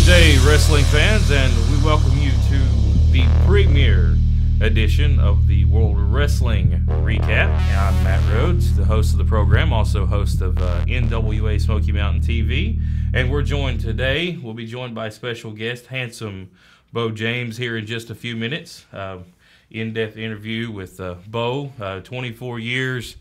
day, wrestling fans, and we welcome you to the premiere edition of the World Wrestling Recap. I'm Matt Rhodes, the host of the program, also host of NWA Smoky Mountain TV, and we'll be joined by special guest, handsome Beau James, here in just a few minutes. In-depth interview with Beau, 24 years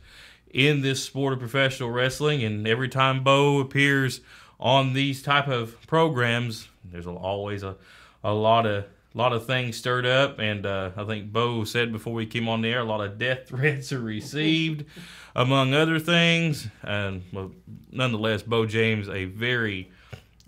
in this sport of professional wrestling, and every time Beau appears on these type of programs, there's always a lot of things stirred up, and I think Beau said before we came on the air, a lot of death threats are received, among other things. And well, nonetheless, Beau James, a very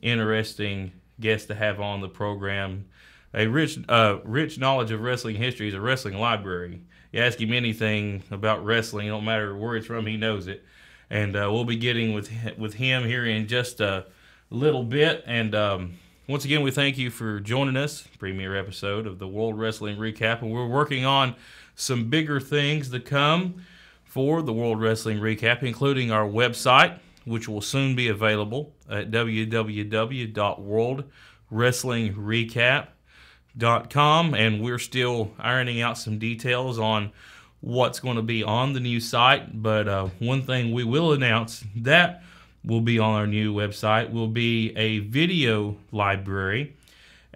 interesting guest to have on the program. A rich knowledge of wrestling history. Is a wrestling library. You ask him anything about wrestling, it don't matter where it's from, he knows it. And we'll be getting with him here in just a little bit. And once again, we thank you for joining us. Premiere episode of the World Wrestling Recap. And we're working on some bigger things to come for the World Wrestling Recap, including our website, which will soon be available at www.worldwrestlingrecap.com. And we're still ironing out some details on what's going to be on the new site, but one thing we will announce that will be on our new website will be a video library,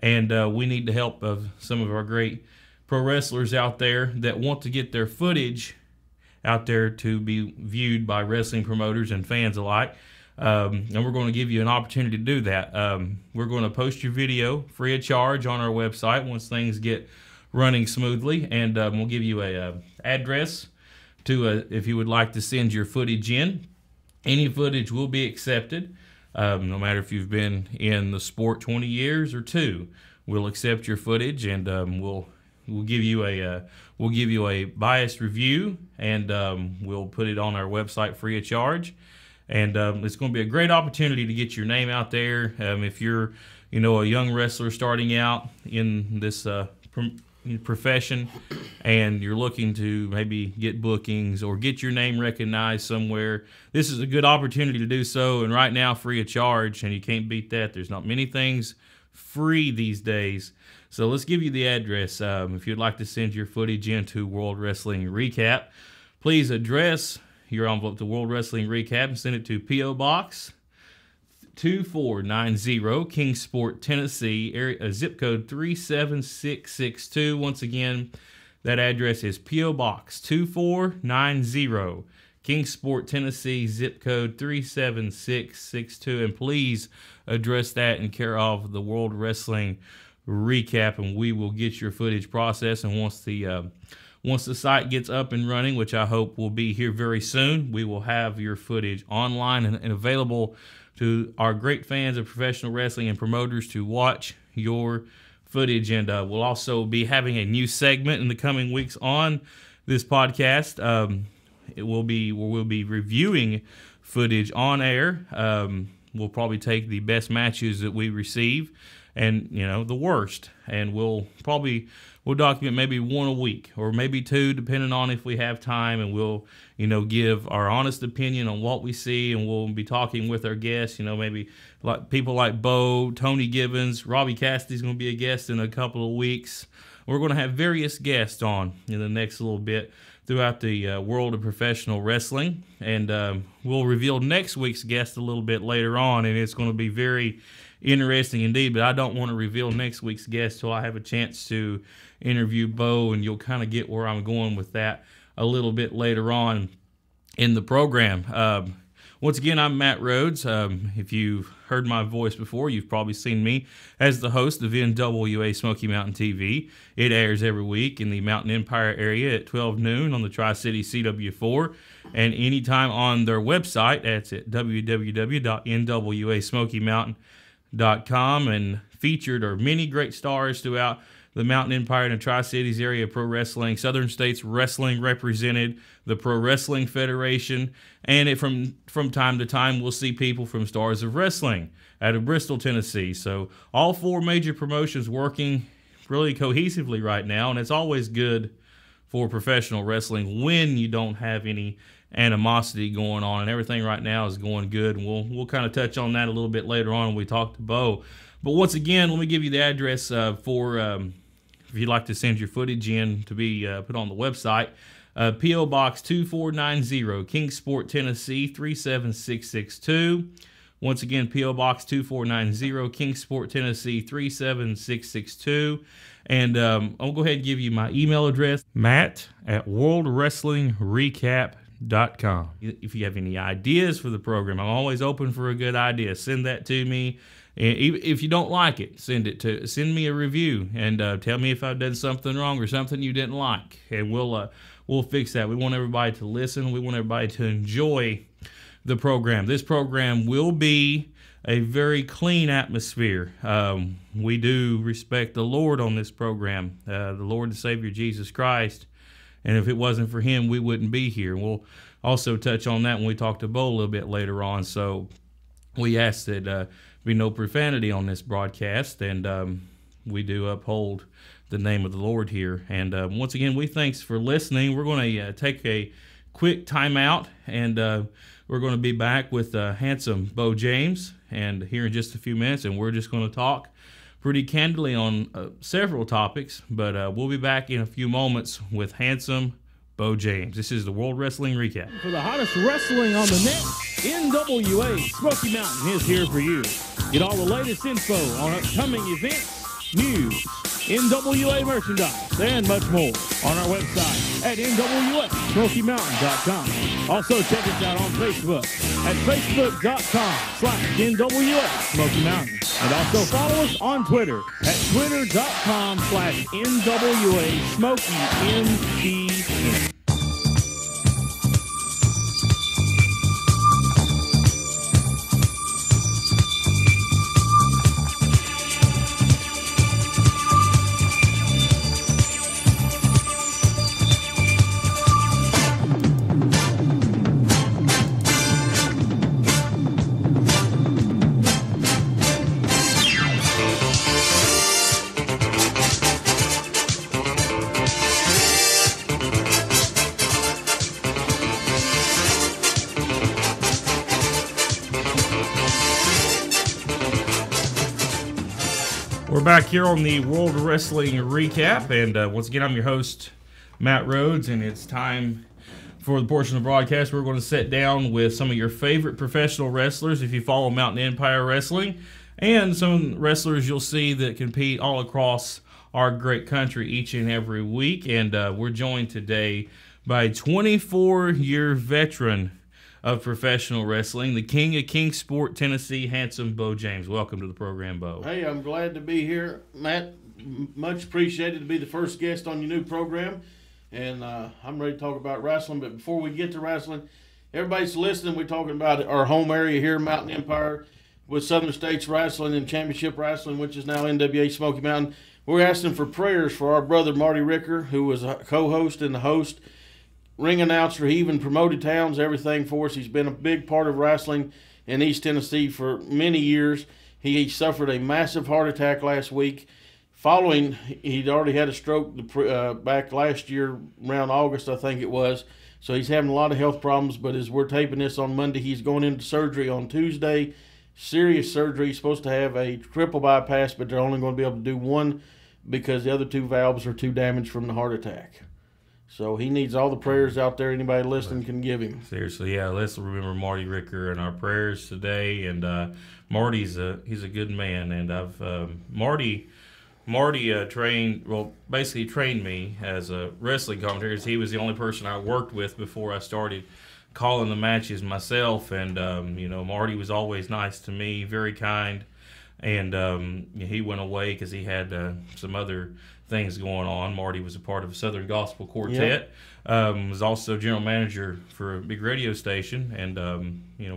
and we need the help of some of our great pro wrestlers out there that want to get their footage out there to be viewed by wrestling promoters and fans alike, and we're going to give you an opportunity to do that. We're going to post your video free of charge on our website once things get running smoothly, and we'll give you a address to if you would like to send your footage in. Any footage will be accepted, no matter if you've been in the sport 20 years or 2. We'll accept your footage, and we'll give you a biased review, and we'll put it on our website free of charge. And it's going to be a great opportunity to get your name out there. If you're a young wrestler starting out in this profession, and you're looking to maybe get bookings or get your name recognized somewhere, this is a good opportunity to do so, and right now free of charge, and you can't beat that. There's not many things free these days. So let's give you the address. If you'd like to send your footage into World Wrestling Recap, please address your envelope to World Wrestling Recap and send it to P.O. Box 2490, Kingsport, Tennessee, area zip code 37662. Once again, that address is P.O. Box 2490, Kingsport, Tennessee, zip code 37662. And please address that in care of the World Wrestling Recap, and we will get your footage processed. And once the site gets up and running, which I hope will be here very soon, we will have your footage online and available to our great fans of professional wrestling and promoters to watch your footage. And we'll also be having a new segment in the coming weeks on this podcast. We'll be reviewing footage on air. We'll probably take the best matches that we receive and the worst, and we'll document maybe one a week or maybe 2, depending on if we have time, and we'll give our honest opinion on what we see, and we'll be talking with our guests, maybe like people like Beau, Tony Gibbons, Robbie Cassidy's going to be a guest in a couple of weeks. We're going to have various guests on in the next little bit throughout the world of professional wrestling, and we'll reveal next week's guest a little bit later on, and it's going to be very interesting indeed. But I don't want to reveal next week's guest till I have a chance to interview Beau, and you'll kind of get where I'm going with that a little bit later on in the program. Once again, I'm Matt Rhodes. If you've heard my voice before, you've probably seen me as the host of NWA Smoky Mountain TV. It airs every week in the Mountain Empire area at 12 noon on the Tri-City CW4, and anytime on their website. That's at www.nwasmokymountain.com, and featured are many great stars throughout the Mountain Empire and the Tri-Cities area of pro wrestling. Southern States Wrestling represented, the Pro Wrestling Federation, and from time to time we'll see people from Stars of Wrestling out of Bristol, Tennessee. So all 4 major promotions working really cohesively right now, and it's always good for professional wrestling when you don't have any animosity going on, and everything right now is going good. And we'll kind of touch on that a little bit later on when we talk to Beau. But once again, let me give you the address for if you'd like to send your footage in to be put on the website. P.O. Box 2490, Kingsport, Tennessee 37662. Once again, P.O. Box 2490, Kingsport, Tennessee 37662. And I'll go ahead and give you my email address, matt@worldwrestlingrecap.com. If you have any ideas for the program, I'm always open for a good idea. Send that to me. And if you don't like it, send me a review and tell me if I've done something wrong or something you didn't like, and we'll fix that. We want everybody to listen. We want everybody to enjoy the program. This program will be a very clean atmosphere. We do respect the Lord on this program, the Lord and Savior Jesus Christ. And if it wasn't for Him, we wouldn't be here. We'll also touch on that when we talk to Beau a little bit later on. So we ask that be no profanity on this broadcast, and we do uphold the name of the Lord here. And once again, we thanks for listening. We're going to take a quick time out, and we're going to be back with handsome Beau James, and here in just a few minutes, and we're just going to talk pretty candidly on several topics, but we'll be back in a few moments with handsome Beau James. This is the World Wrestling Recap. For the hottest wrestling on the net, NWA Smoky Mountain is here for you. Get all the latest info on upcoming events, news, NWA merchandise, and much more on our website at nwasmokymountain.com. Also check us out on Facebook at facebook.com/NWA Smoky Mountain. And also follow us on Twitter at twitter.com/NWA Smoky MTN. We're back here on the World Wrestling Recap, and once again, I'm your host, Matt Rhodes, and it's time for the portion of the broadcast we're going to sit down with some of your favorite professional wrestlers if you follow Mountain Empire Wrestling, and some wrestlers you'll see that compete all across our great country each and every week. And we're joined today by a 24-year veteran of professional wrestling, the king of Kingsport, Tennessee, handsome Beau James. Welcome to the program, Beau. Hey, I'm glad to be here, Matt. Much appreciated to be the first guest on your new program. And I'm ready to talk about wrestling. But before we get to wrestling, everybody's listening. We're talking about our home area here, Mountain Empire, with Southern States Wrestling and Championship Wrestling, which is now NWA Smoky Mountain. We're asking for prayers for our brother Marty Ricker, who was a co-host and the host, ring announcer. He even promoted towns, everything for us. He's been a big part of wrestling in East Tennessee for many years. He suffered a massive heart attack last week. Following, he'd already had a stroke back last year, around August, I think it was. So he's having a lot of health problems, but as we're taping this on Monday, he's going into surgery on Tuesday. Serious surgery. He's supposed to have a triple bypass, but they're only going to be able to do one because the other two valves are too damaged from the heart attack. So he needs all the prayers out there anybody listening can give him. Seriously, yeah. Let's remember Marty Ricker in our prayers today. And Marty's he's a good man. And I've Marty trained me as a wrestling commentator. He was the only person I worked with before I started calling the matches myself. And Marty was always nice to me, very kind. And he went away because he had some other things going on. Marty was a part of a Southern Gospel Quartet. Yep. Was also general manager for a big radio station. And,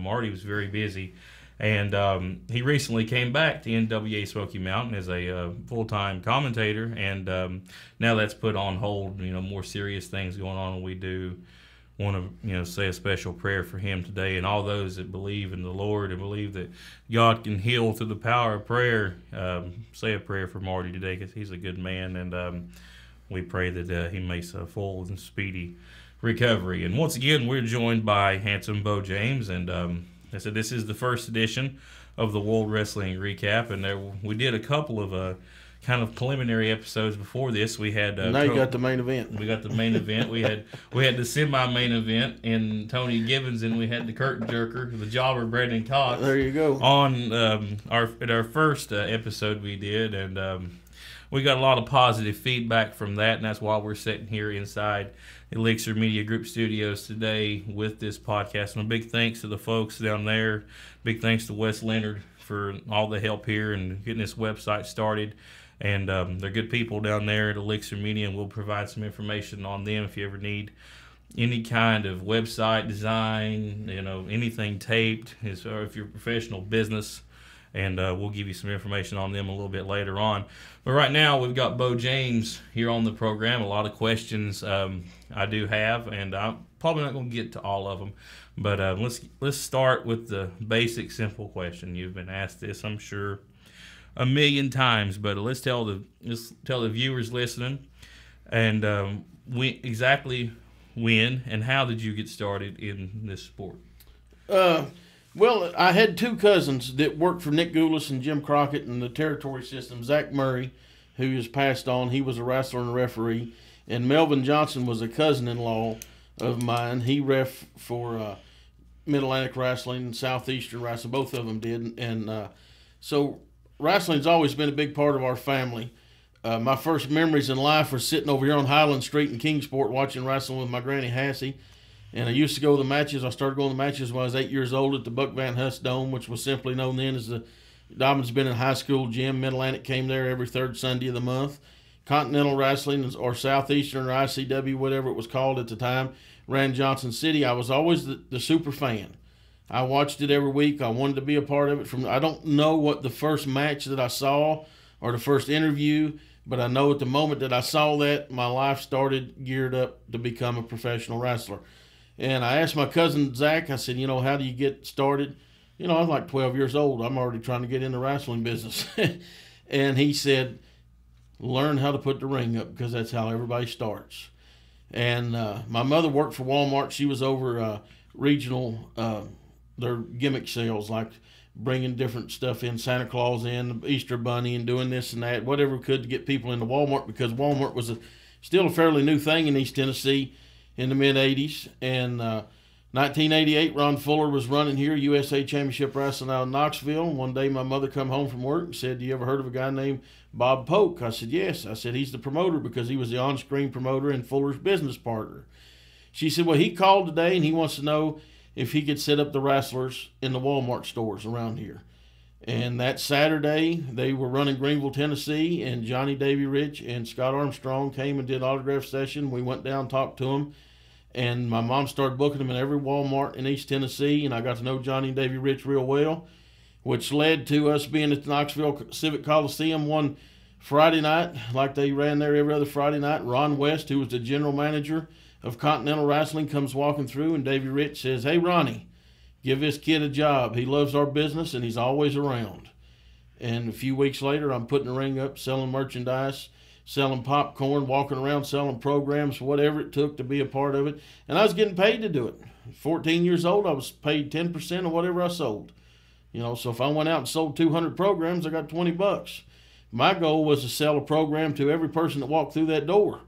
Marty was very busy. And he recently came back to NWA Smoky Mountain as a full-time commentator. And now that's put on hold, more serious things going on. And we do want to, say a special prayer for him today, and all those that believe in the Lord and believe that God can heal through the power of prayer. Say a prayer for Marty today, because he's a good man, and we pray that he makes a full and speedy recovery. And once again, we're joined by handsome Beau James, and I said this is the first edition of the World Wrestling Recap, and we did a couple of kind of preliminary episodes before this. We had now you got the main event. We got the main event. We had the semi-main event in Tony Gibbons, and we had the curtain jerker, the jobber Brandon Cox. There you go. On our first episode we did, and we got a lot of positive feedback from that, and that's why we're sitting here inside Elixir Media Group Studios today with this podcast. And a big thanks to the folks down there. Big thanks to Wes Leonard for all the help here and getting this website started. And they're good people down there at Elixir Media, and we'll provide some information on them if you ever need any kind of website design, anything taped, or if you're a professional business. And we'll give you some information on them a little bit later on. But right now, we've got Beau James here on the program. A lot of questions I do have, and I'm probably not going to get to all of them. But let's start with the basic, simple question. You've been asked this, I'm sure, a million times, but let's tell the viewers listening, and exactly when and how did you get started in this sport? Well, I had two cousins that worked for Nick Goulas and Jim Crockett in the territory system. Zach Murray, who has passed on, he was a wrestler and a referee, and Melvin Johnson was a cousin-in-law of mine. He ref for Mid-Atlantic Wrestling and Southeastern Wrestling. Both of them did, and so wrestling's always been a big part of our family. My first memories in life were sitting over here on Highland Street in Kingsport watching wrestling with my Granny Hassie. And I used to go to the matches. I started going to the matches when I was 8 years old at the Buck Van Hust Dome, which was simply known then as the Dobbins Bennett High School Gym. Mid-Atlantic came there every third Sunday of the month. Continental Wrestling, or Southeastern, or ICW, whatever it was called at the time, ran Johnson City. I was always the super fan. I watched it every week. I wanted to be a part of it. I don't know what the first match that I saw or the first interview, but I know at the moment that I saw that, my life started geared up to become a professional wrestler. And I asked my cousin Zach, I said, how do you get started? I was like 12 years old. I'm already trying to get in the wrestling business. And he said, learn how to put the ring up, because that's how everybody starts. And my mother worked for Walmart. She was over regional, their gimmick sales, like bringing different stuff in, Santa Claus in, the Easter Bunny, and doing this and that, whatever we could to get people into Walmart, because Walmart was still a fairly new thing in East Tennessee in the mid-'80s. And 1988, Ron Fuller was running here, USA Championship Wrestling out of Knoxville. One day my mother come home from work and said, "Do you ever heard of a guy named Bob Polk?" I said, "Yes." I said, "He's the promoter," because he was the on-screen promoter and Fuller's business partner. She said, "Well, he called today and he wants to know if he could set up the wrestlers in the Walmart stores around here." And that Saturday, they were running Greenville, Tennessee, and Johnny Davy Rich and Scott Armstrong came and did an autograph session. We went down, talked to them, and my mom started booking them in every Walmart in East Tennessee, and I got to know Johnny and Davy Rich real well, which led to us being at the Knoxville Civic Coliseum one Friday night, like they ran there every other Friday night. Ron West, who was the general manager of Continental Wrestling, comes walking through, and Davy Rich says, "Hey, Ronnie, give this kid a job. He loves our business, and he's always around." And a few weeks later, I'm putting the ring up, selling merchandise, selling popcorn, walking around selling programs, whatever it took to be a part of it. And I was getting paid to do it. 14 years old, I was paid 10% of whatever I sold. So if I went out and sold 200 programs, I got $20. My goal was to sell a program to every person that walked through that door.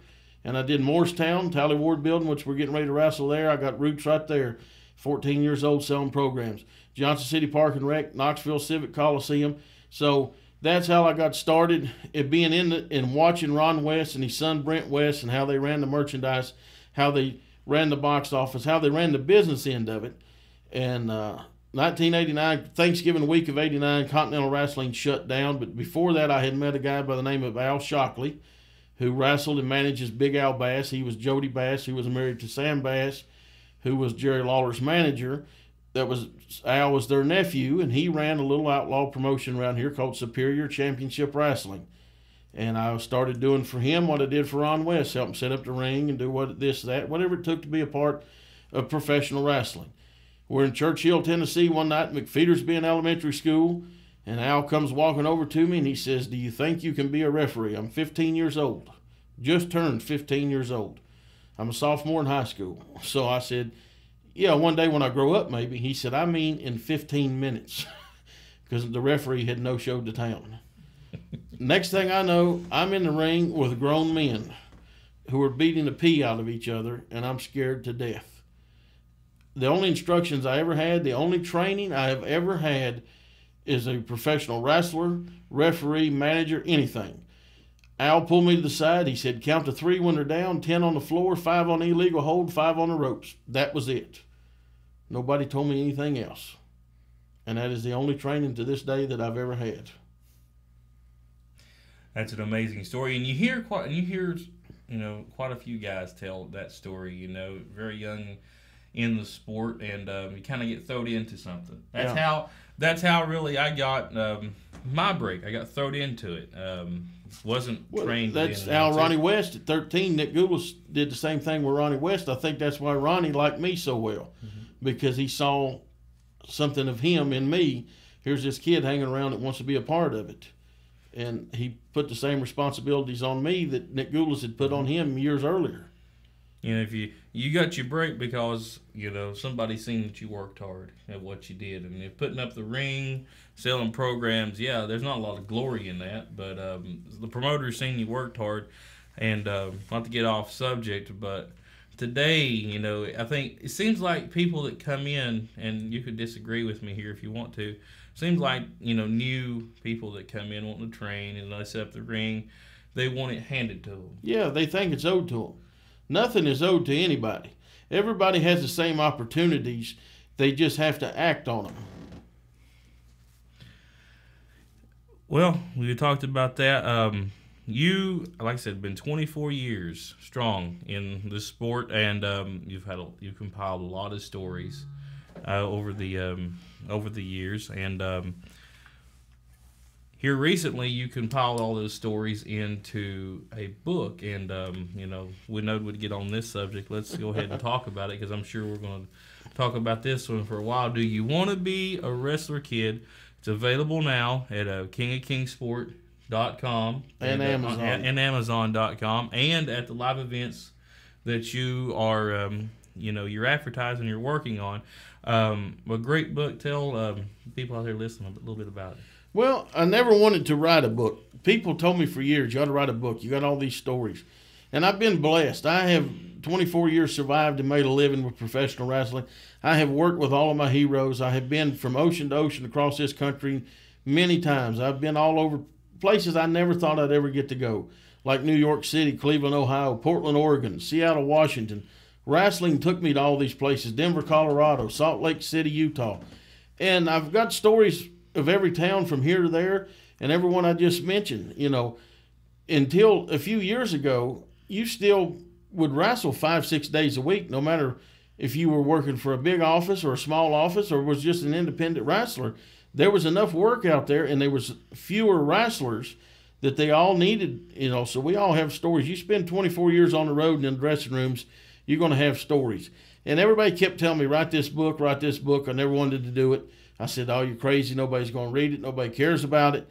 And I did Morristown, Tally Ward Building, which we're getting ready to wrestle there. I got roots right there. 14 years old selling programs. Johnson City Park and Rec, Knoxville Civic Coliseum. So that's how I got started, being in watching Ron West and his son Brent West, and how they ran the merchandise, how they ran the box office, how they ran the business end of it. And 1989, Thanksgiving week of 89, Continental Wrestling shut down. But before that, I had met a guy by the name of Al Shockley, who wrestled and manages Big Al Bass. He was Jody Bass, who was married to Sam Bass, who was Jerry Lawler's manager. Al was their nephew, and he ran a little outlaw promotion around here called Superior Championship Wrestling. And I started doing for him what I did for Ron West, help him set up the ring and do whatever it took to be a part of professional wrestling. We're in Churchill, Tennessee one night, McFeedersby Elementary School, and Al comes walking over to me and he says, "Do you think you can be a referee?" I'm 15 years old, just turned 15 years old. I'm a sophomore in high school. So I said, yeah, one day when I grow up, maybe. He said, I mean in 15 minutes, because the referee had no-showed the town. Next thing I know, I'm in the ring with grown men who are beating the pee out of each other, and I'm scared to death. The only instructions I ever had, the only training I have ever had is a professional wrestler, referee, manager, anything. Al pulled me to the side. He said, count to 3 when they're down, 10 on the floor, 5 on the illegal hold, 5 on the ropes. That was it. Nobody told me anything else. And that is the only training to this day that I've ever had. That's an amazing story. And you hear quite a few guys tell that story, very young in the sport, and you kind of get thrown into something. That's how really I got my break. I got thrown into it. Wasn't trained. That's how Ronnie West at 13. Nick Goulas did the same thing with Ronnie West. I think that's why Ronnie liked me so well, because he saw something of him in me. Here's this kid hanging around that wants to be a part of it. And he put the same responsibilities on me that Nick Goulas had put on him years earlier. If you got your break because, somebody seen that you worked hard at what you did. And if putting up the ring, selling programs, there's not a lot of glory in that. But the promoters seen you worked hard. And not to get off subject, but today, I think it seems like people that come in, and you could disagree with me here if you want to, seems like, new people that come in wanting to train and they set up the ring, they want it handed to them. Yeah, they think it's owed to them. Nothing is owed to anybody. Everybody has the same opportunities. They just have to act on them. Well, we talked about that. You, like I said, been 24 years strong in the sport, and you've compiled a lot of stories over the years, and here recently you compiled all those stories into a book, and we know we'd get on this subject. Let's go ahead and talk about it, because I'm sure we're going to talk about this one for a while. Do You Want to Be a Wrestler Kid? It's available now at kingofkingsport.com and Amazon. And Amazon.com, and at the live events that you are you're advertising, you're working on. A great book. Tell people out there listening a little bit about it. Well, I never wanted to write a book. People told me for years, you ought to write a book. You got all these stories. And I've been blessed. I have 24 years survived and made a living with professional wrestling. I have worked with all of my heroes. I have been from ocean to ocean across this country many times. I've been all over places I never thought I'd ever get to go, like New York City, Cleveland, Ohio, Portland, Oregon, Seattle, Washington. Wrestling took me to all these places, Denver, Colorado, Salt Lake City, Utah. And I've got stories of every town from here to there, and everyone I just mentioned. Until a few years ago, you still would wrestle 5-6 days a week, no matter if you were working for a big office or a small office or was just an independent wrestler. There was enough work out there, and there was fewer wrestlers that they all needed, so we all have stories. You spend 24 years on the road and in dressing rooms, you're going to have stories. And everybody kept telling me, write this book. I never wanted to do it. I said, oh, you're crazy. Nobody's going to read it. Nobody cares about it.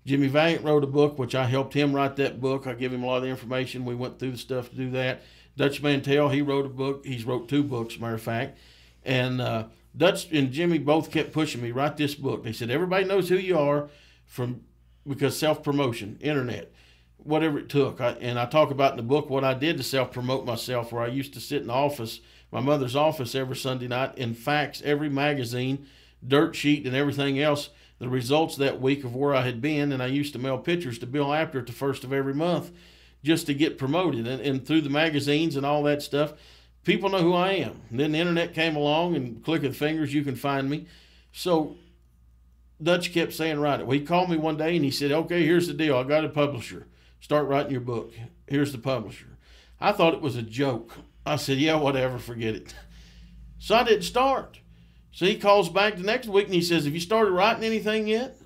Jimmy Valiant wrote a book, which I helped him write that book. I give him a lot of the information. We went through the stuff to do that. Dutch Mantell, he wrote a book. He's wrote 2 books, matter of fact. And Dutch and Jimmy both kept pushing me, write this book. They said, everybody knows who you are because self-promotion, internet, whatever it took. I talk about in the book what I did to self-promote myself, where I used to sit in the office, my mother's office, every Sunday night and fax every magazine, dirt sheet, and everything else, the results that week of where I had been. And I used to mail pictures to Bill Apter at the first of every month just to get promoted. And through the magazines and all that stuff, people know who I am. And then the internet came along, and click of the fingers, you can find me. So Dutch kept saying, write it. Well, he called me one day and he said, okay, here's the deal. I got a publisher. Start writing your book. Here's the publisher. I thought it was a joke. I said, yeah, whatever, forget it. So I didn't start. So he calls back the next week and he says, have you started writing anything yet?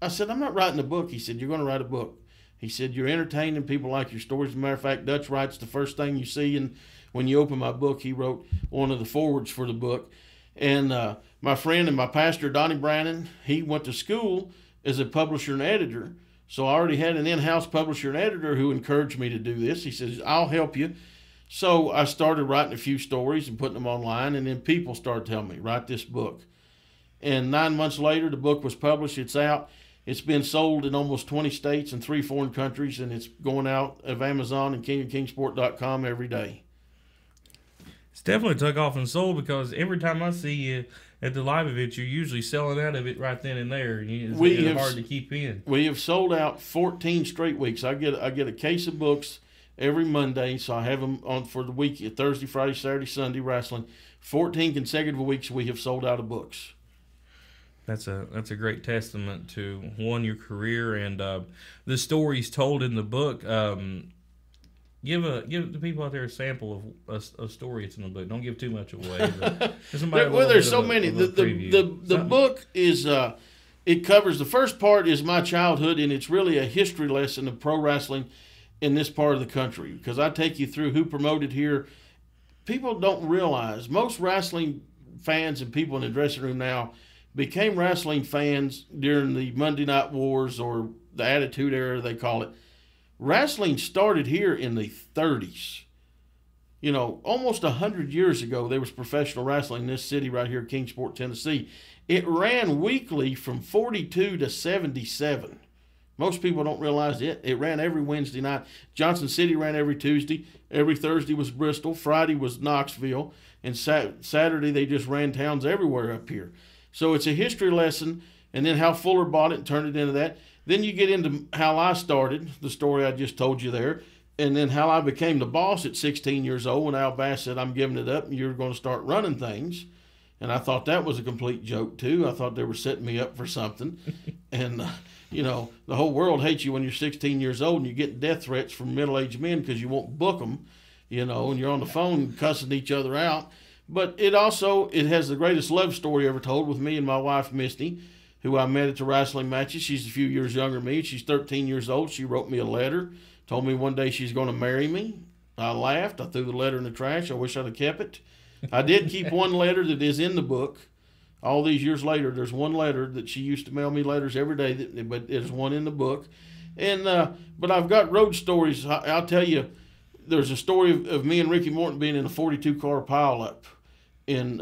I said, I'm not writing a book. He said, you're going to write a book. He said, you're entertaining. People like your stories. As a matter of fact, Dutch writes the first thing you see. And when you open my book, he wrote one of the forwards for the book. And my friend and my pastor, Donnie Brannon, he went to school as a publisher and editor. So I already had an in-house publisher and editor who encouraged me to do this. He says, I'll help you. So I started writing a few stories and putting them online, and then people started telling me, write this book. And 9 months later, the book was published. It's out. It's been sold in almost 20 states and 3 foreign countries, and it's going out of Amazon and kingofkingsport.com every day. It's definitely took off and sold, because every time I see you at the live event, you're usually selling out of it right then and there. It's hard to keep in. We have sold out 14 straight weeks. I get a case of books every Monday, so I have them on for the week, Thursday, Friday, Saturday, Sunday, wrestling. 14 consecutive weeks we have sold out of books. That's a great testament to, one, your career, and the stories told in the book. Give the people out there a sample of a story that's in the book. Don't give too much away. There's so many. The book is it covers, the first part is my childhood, and it's really a history lesson of pro wrestling in this part of the country, because I take you through who promoted here. People don't realize, most wrestling fans and people in the dressing room now became wrestling fans during the Monday Night Wars, or the Attitude Era, they call it. Wrestling started here in the 30s. You know, almost 100 years ago, there was professional wrestling in this city right here, Kingsport, Tennessee. It ran weekly from 42 to 77. Most people don't realize it. It ran every Wednesday night. Johnson City ran every Tuesday. Every Thursday was Bristol. Friday was Knoxville. And Saturday they just ran towns everywhere up here. So it's a history lesson. And then how Fuller bought it and turned it into that. Then you get into how I started, the story I just told you there. And then how I became the boss at 16 years old when Al Bass said, I'm giving it up and you're going to start running things. And I thought that was a complete joke, too. I thought they were setting me up for something. And, you know, the whole world hates you when you're 16 years old and you get death threats from middle-aged men because you won't book them, you know, and you're on the phone cussing each other out. But it has the greatest love story ever told with me and my wife, Misty, who I met at the wrestling matches. She's a few years younger than me. She's 13 years old. She wrote me a letter, told me one day she's going to marry me. I laughed. I threw the letter in the trash. I wish I'd have kept it. I did keep one letter that is in the book. All these years later, there's one letter that she used to mail me letters every day, but there's one in the book. And but I've got road stories. I'll tell you, there's a story of me and Ricky Morton being in a 42-car pileup in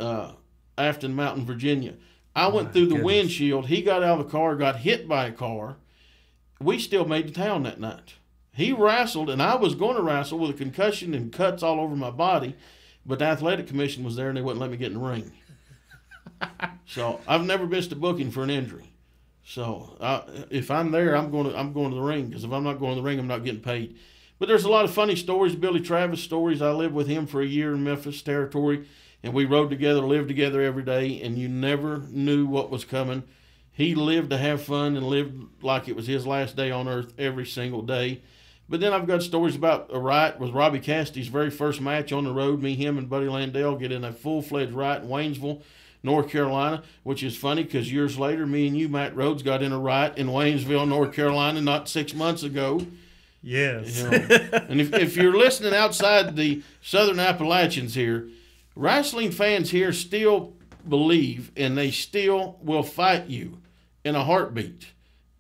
Afton Mountain, Virginia. I went through the windshield. He got out of the car, got hit by a car. We still made the town that night. He wrestled, and I was going to wrestle with a concussion and cuts all over my body, but the athletic commission was there, and they wouldn't let me get in the ring. So I've never missed a booking for an injury. So if I'm there, I'm going to the ring, because if I'm not going to the ring, I'm not getting paid. But there's a lot of funny stories, Billy Travis stories. I lived with him for a year in Memphis territory, and we rode together, lived together every day, and you never knew what was coming. He lived to have fun and lived like it was his last day on earth every single day. But then I've got stories about a riot with Robbie Cassidy's very first match on the road. Me, him, and Buddy Landell get in a full-fledged riot in Waynesville, North Carolina, which is funny because years later, me and you, Matt Rhodes, got in a riot in Waynesville, North Carolina, not 6 months ago. Yes. You know, and if you're listening outside the Southern Appalachians here, wrestling fans here still believe, and they still will fight you in a heartbeat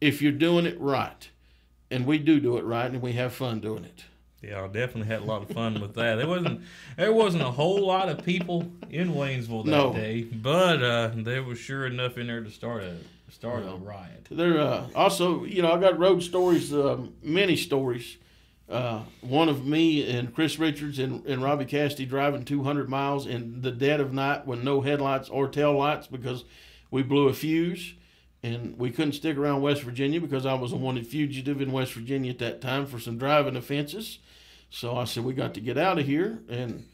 if you're doing it right. And we do it right, and we have fun doing it. Yeah, I definitely had a lot of fun with that. There wasn't a whole lot of people in Waynesville that day, but there was sure enough in there to start a riot. There also, you know, I got road stories, many stories. One of me and Chris Richards and Robbie Cassidy driving 200 miles in the dead of night with no headlights or tail lights because we blew a fuse. And we couldn't stick around West Virginia because I was a wanted fugitive in West Virginia at that time for some driving offenses. So I said, we got to get out of here. And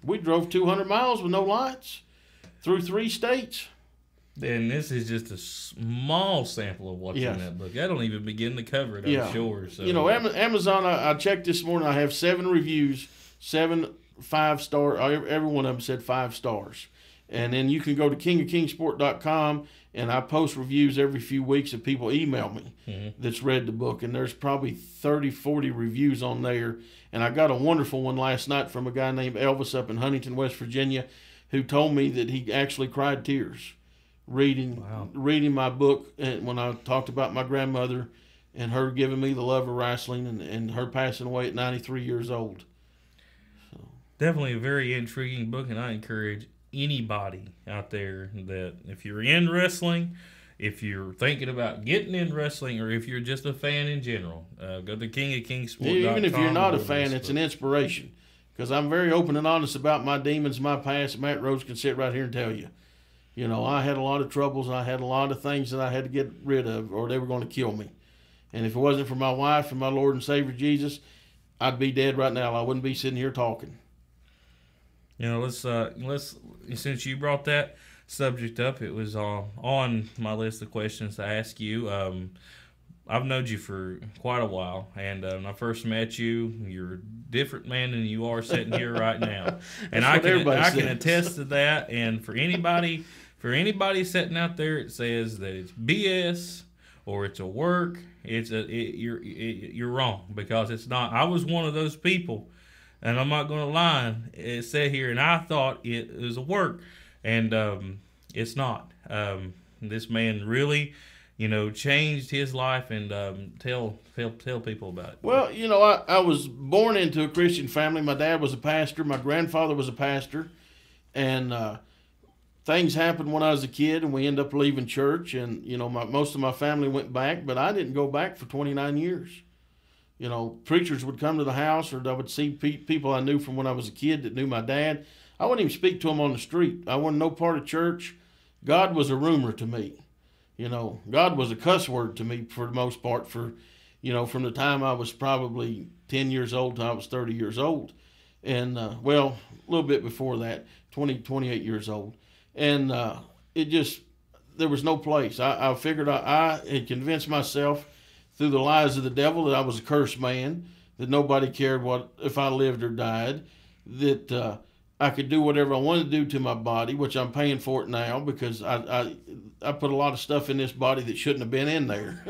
we drove 200 miles with no lights through 3 states. And this is just a small sample of what's in that book. I don't even begin to cover it, I'm sure. So. You know, Amazon, I checked this morning. I have 7 reviews, 7 5-star. Every one of them said 5 stars. And then you can go to kingofkingsport.com, and I post reviews every few weeks that people email me that's read the book. And there's probably 30, 40 reviews on there. And I got a wonderful one last night from a guy named Elvis up in Huntington, West Virginia, who told me that he actually cried tears reading my book, and when I talked about my grandmother and her giving me the love of wrestling and her passing away at 93 years old. So. Definitely a very intriguing book, and I encourage anybody out there that if you're in wrestling, if you're thinking about getting in wrestling, or if you're just a fan in general, go to kingofkingsport.com. Even if you're not a fan, it's an inspiration. Because I'm very open and honest about my demons, my past. Matt Rhodes can sit right here and tell you. You know, I had a lot of troubles. I had a lot of things that I had to get rid of, or they were going to kill me. And if it wasn't for my wife and my Lord and Savior Jesus, I'd be dead right now. I wouldn't be sitting here talking. You know, let's since you brought that subject up, it was on my list of questions to ask you. I've known you for quite a while, and when I first met you, you're a different man than you are sitting here right now. And I can attest to that. And for anybody sitting out there that says that it's BS or it's a work, you're wrong, because it's not. I was one of those people, and I'm not going to lie. It said here, and I thought it was a work, and it's not. This man really, changed his life, and tell people about it. Well, I was born into a Christian family. My dad was a pastor. My grandfather was a pastor, and things happened when I was a kid, and we ended up leaving church. And most of my family went back, but I didn't go back for 29 years. Preachers would come to the house, or I would see people I knew from when I was a kid that knew my dad. I wouldn't even speak to them on the street. I wasn't no part of church. God was a rumor to me. God was a cuss word to me for the most part from the time I was probably 10 years old till I was 30 years old. And, a little bit before that, 28 years old. And there was no place. I figured I had convinced myself through the lies of the devil that I was a cursed man, that nobody cared if I lived or died, that I could do whatever I wanted to do to my body, which I'm paying for it now, because I put a lot of stuff in this body that shouldn't have been in there.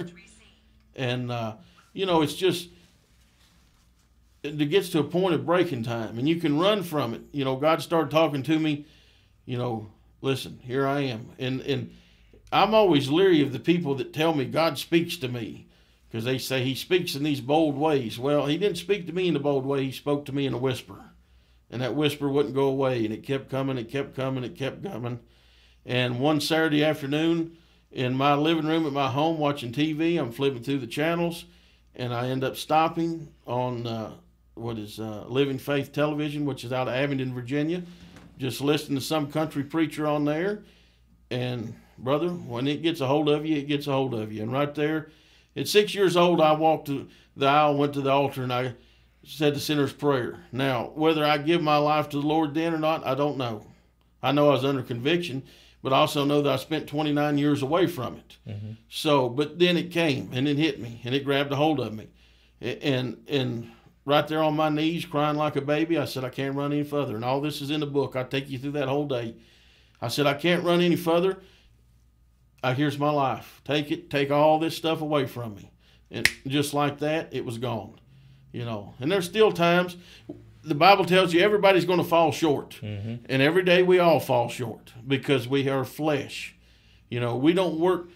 And, it's just, it gets to a point of breaking time, and you can run from it. God started talking to me, listen, here I am. And I'm always leery of the people that tell me God speaks to me, because they say he speaks in these bold ways. Well, he didn't speak to me in a bold way. He spoke to me in a whisper. And that whisper wouldn't go away, and it kept coming, it kept coming, it kept coming. And one Saturday afternoon, in my living room at my home watching TV, I'm flipping through the channels, and I end up stopping on Living Faith Television, which is out of Abingdon, Virginia, just listening to some country preacher on there. And, brother, when it gets a hold of you, it gets a hold of you. And right there, at 6 years old, I walked to the aisle, went to the altar, and I said the sinner's prayer. Now, whether I give my life to the Lord then or not, I don't know. I know I was under conviction, but I also know that I spent 29 years away from it. Mm-hmm. So, but then it came, and it hit me, and it grabbed a hold of me. And right there on my knees, crying like a baby, I said, I can't run any further. And all this is in the book. I'll take you through that whole day. I said, I can't run any further. Here's my life. Take all this stuff away from me. And just like that, it was gone. And there's still times, the Bible tells you everybody's going to fall short. Mm-hmm. And every day we all fall short, because we are flesh. We don't work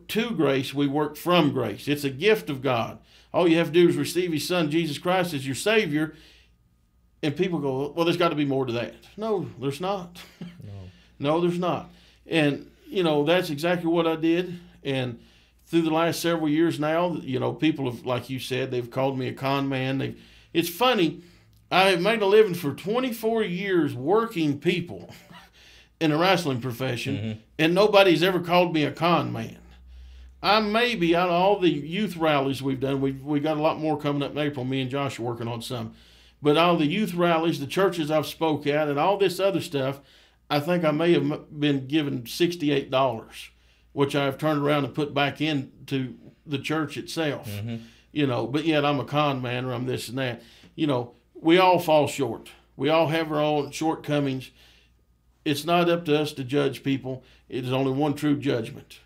to grace, we work from grace. It's a gift of God. All you have to do is receive his son, Jesus Christ, as your Savior. And people go, well, there's got to be more to that. No, there's not. No, there's not. And, that's exactly what I did. And through the last several years now, people have, like you said, they've called me a con man. It's funny, I have made a living for 24 years working people in the wrestling profession, mm-hmm. and nobody's ever called me a con man. I maybe, out of all the youth rallies we've done, we got a lot more coming up in April. Me and Josh are working on some. But all the youth rallies, the churches I've spoke at, and all this other stuff, I think I may have been given $68, which I've turned around and put back into the church itself. Mm-hmm. But yet I'm a con man, or I'm this and that. We all fall short. We all have our own shortcomings. It's not up to us to judge people. It is only one true judgment.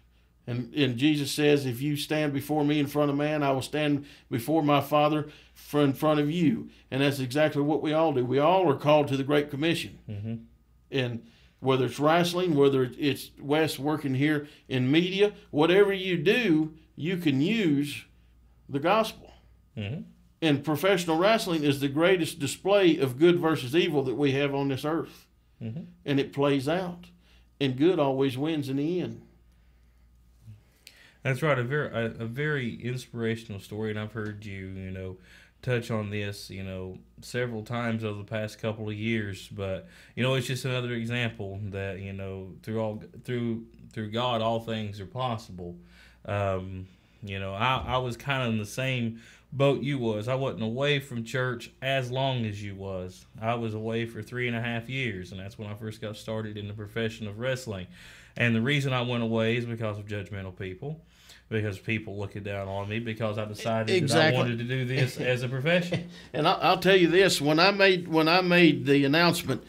And Jesus says, if you stand before me in front of man, I will stand before my Father in front of you. And that's exactly what we all do. We all are called to the Great Commission. Mm-hmm. And whether it's wrestling, whether it's Wes working here in media, whatever you do, you can use the gospel. Mm-hmm. And professional wrestling is the greatest display of good versus evil that we have on this earth. Mm-hmm. And it plays out. And good always wins in the end. That's right. A very inspirational story, and I've heard you touch on this, several times over the past couple of years. But it's just another example that through God all things are possible. I was kind of in the same boat you was. I wasn't away from church as long as you was. I was away for 3.5 years, and that's when I first got started in the profession of wrestling. And the reason I went away is because of judgmental people, because people looking down on me, because I decided that I wanted to do this as a profession. And I'll tell you this: when I made the announcement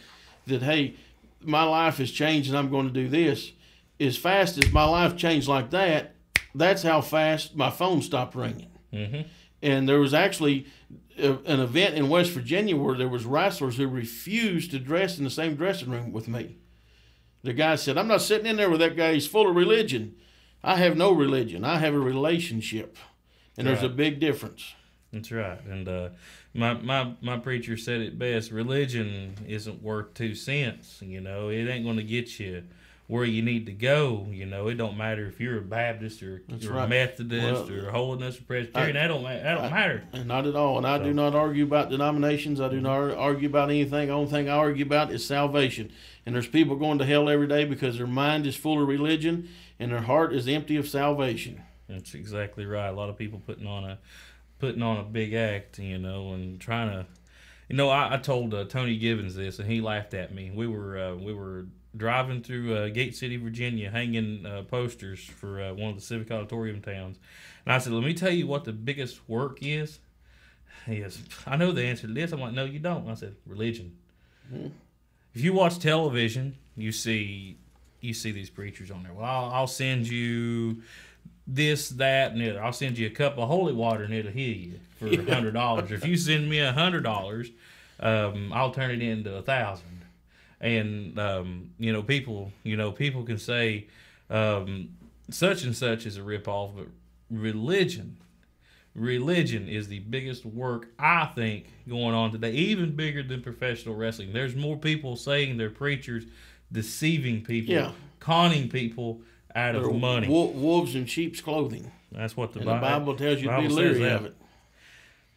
that, hey, my life has changed and I'm going to do this, as fast as my life changed like that, that's how fast my phone stopped ringing. Mm-hmm. And there was actually an event in West Virginia where there was wrestlers who refused to dress in the same dressing room with me. The guy said, "I'm not sitting in there with that guy. He's full of religion." I have no religion. I have a relationship. And there's a big difference. That's right. And my preacher said it best: religion isn't worth 2 cents. It ain't going to get you where you need to go. It don't matter if you're a Baptist or you're a Methodist or a Holiness or Presbyterian. That don't matter. Not at all. And I do not argue about denominations. I do not argue about anything. The only thing I argue about is salvation. And there's people going to hell every day because their mind is full of religion and their heart is empty of salvation. That's exactly right. A lot of people putting on a big act, and trying to. I told Tony Givens this, and he laughed at me. We were driving through Gate City, Virginia, hanging posters for one of the civic auditorium towns. And I said, let me tell you what the biggest work is. He goes, I know the answer to this. I'm like, no, you don't. I said, religion. Mm-hmm. If you watch television, you see these preachers on there. Well, I'll send you this, that, and the other. I'll send you a cup of holy water and it'll heal you for $100. If you send me $100, I'll turn it into 1,000. And people can say such and such is a ripoff, but religion is the biggest work, I think, going on today, even bigger than professional wrestling. There's more people saying they're preachers, deceiving people, conning people out of money. Wolves in sheep's clothing. That's what the Bible tells you to be leery of it.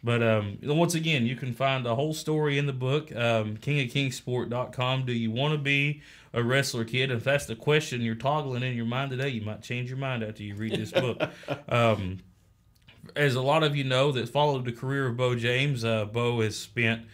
But once again, you can find the whole story in the book, kingofkingsport.com. Do you want to be a wrestler, kid? If that's the question you're toggling in your mind today, you might change your mind after you read this book. As a lot of you know that followed the career of Beau James, Beau has spent